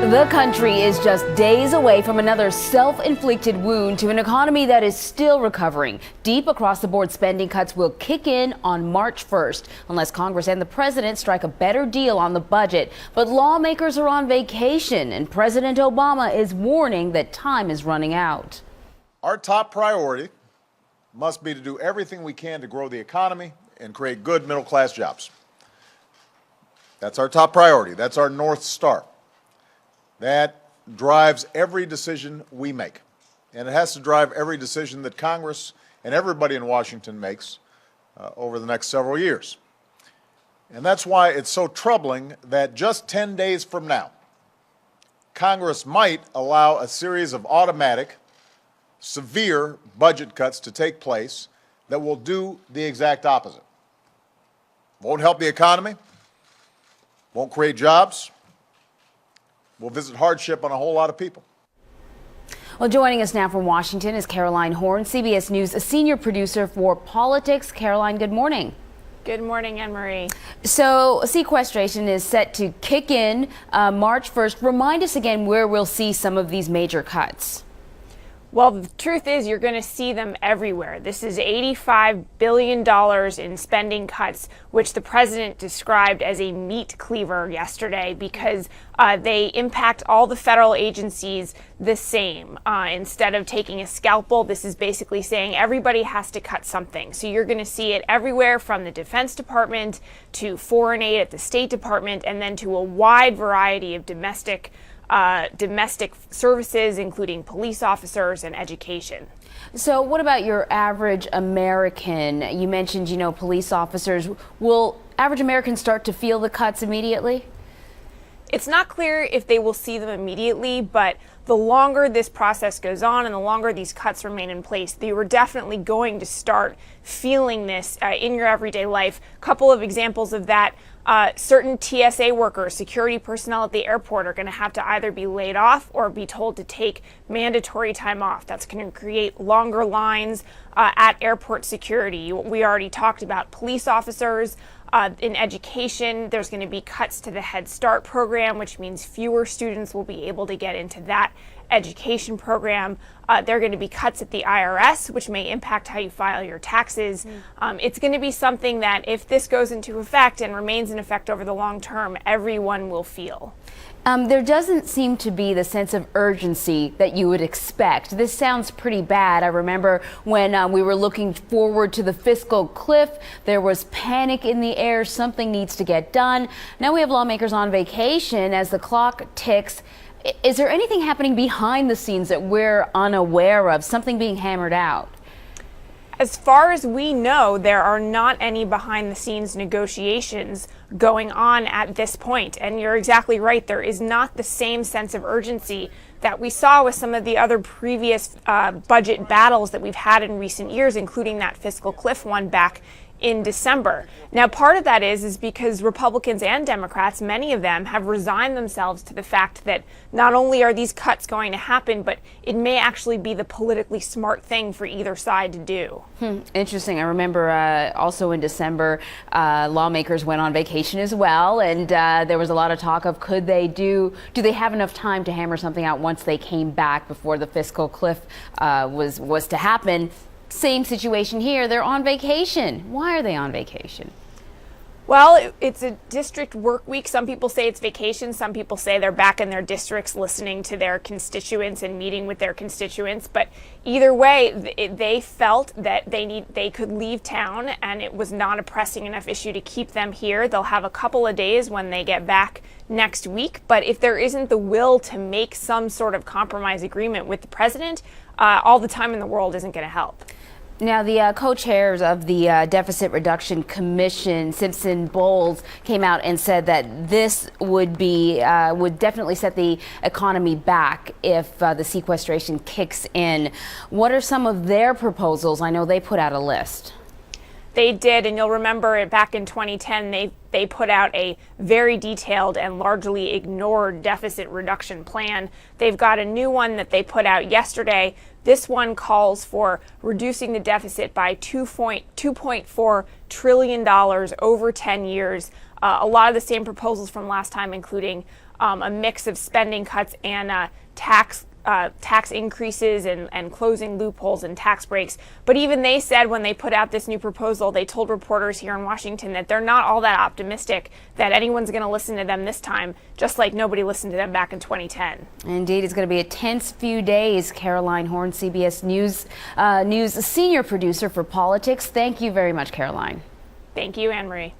The country is just days away from another self-inflicted wound to an economy that is still recovering. Deep across-the-board spending cuts will kick in on March 1st, unless Congress and the president strike a better deal on the budget. But lawmakers are on vacation, and President Obama is warning that time is running out. Our top priority must be to do everything we can to grow the economy and create good middle-class jobs. That's our top priority. That's our North Star. That drives every decision we make, and it has to drive every decision that Congress and everybody in Washington makes over the next several years. And that's why it's so troubling that just 10 days from now, Congress might allow a series of automatic, severe budget cuts to take place that will do the exact opposite. Won't help the economy, won't create jobs, will visit hardship on a whole lot of people. Well, joining us now from Washington is Caroline Horn, CBS News Senior Producer for Politics. Caroline, good morning. Good morning, Anne-Marie. So sequestration is set to kick in March 1st. Remind us again where we'll see some of these major cuts. Well, the truth is you're going to see them everywhere. This is $85 billion in spending cuts, which the president described as a meat cleaver yesterday because they impact all the federal agencies the same. Instead of taking a scalpel, this is basically saying everybody has to cut something. So you're going to see it everywhere from the Defense Department to foreign aid at the State Department and then to a wide variety of domestic services, including police officers and education. So what about your average American? You mentioned, police officers. Will average Americans start to feel the cuts immediately? It's not clear if they will see them immediately, but the longer this process goes on and the longer these cuts remain in place, they were definitely going to start feeling this in your everyday life. A couple of examples of that. Certain TSA workers, security personnel at the airport, are going to have to either be laid off or be told to take mandatory time off. That's going to create longer lines at airport security. We already talked about police officers. In education, there's going to be cuts to the Head Start program, which means fewer students will be able to get into that education program. There are going to be cuts at the IRS, which may impact how you file your taxes. It's going to be something that if this goes into effect and remains in effect over the long term, everyone will feel. There doesn't seem to be the sense of urgency that you would expect. This sounds pretty bad. I remember when we were looking forward to the fiscal cliff, there was panic in the air. Something needs to get done. Now we have lawmakers on vacation as the clock ticks. Is there anything happening behind the scenes that we're unaware of, something being hammered out? As far as we know, there are not any behind-the-scenes negotiations going on at this point. And you're exactly right. There is not the same sense of urgency that we saw with some of the other previous budget battles that we've had in recent years, including that fiscal cliff one back in December. Now, part of that is because Republicans and Democrats, many of them, have resigned themselves to the fact that not only are these cuts going to happen, but it may actually be the politically smart thing for either side to do. Interesting. I remember also in December, lawmakers went on vacation as well, and there was a lot of talk of do they have enough time to hammer something out once they came back before the fiscal cliff was to happen. Same situation here. They're on vacation. Why are they on vacation? Well, it's a district work week. Some people say it's vacation. Some people say they're back in their districts listening to their constituents and meeting with their constituents. But either way, they felt that they could leave town and it was not a pressing enough issue to keep them here. They'll have a couple of days when they get back next week. But if there isn't the will to make some sort of compromise agreement with the president, all the time in the world isn't going to help. Now, the co-chairs of the Deficit Reduction Commission, Simpson Bowles, came out and said that this would definitely set the economy back if the sequestration kicks in. What are some of their proposals? I know they put out a list. They did, and you'll remember back in 2010, they put out a very detailed and largely ignored deficit reduction plan. They've got a new one that they put out yesterday. This one calls for reducing the deficit by $2.4 trillion over 10 years. A lot of the same proposals from last time, including a mix of spending cuts and tax increases and closing loopholes and tax breaks. But even they said when they put out this new proposal, they told reporters here in Washington that they're not all that optimistic that anyone's going to listen to them this time, just like nobody listened to them back in 2010. Indeed, it's going to be a tense few days. Caroline Horn, CBS News Senior Producer for Politics. Thank you very much, Caroline. Thank you, Anne Marie.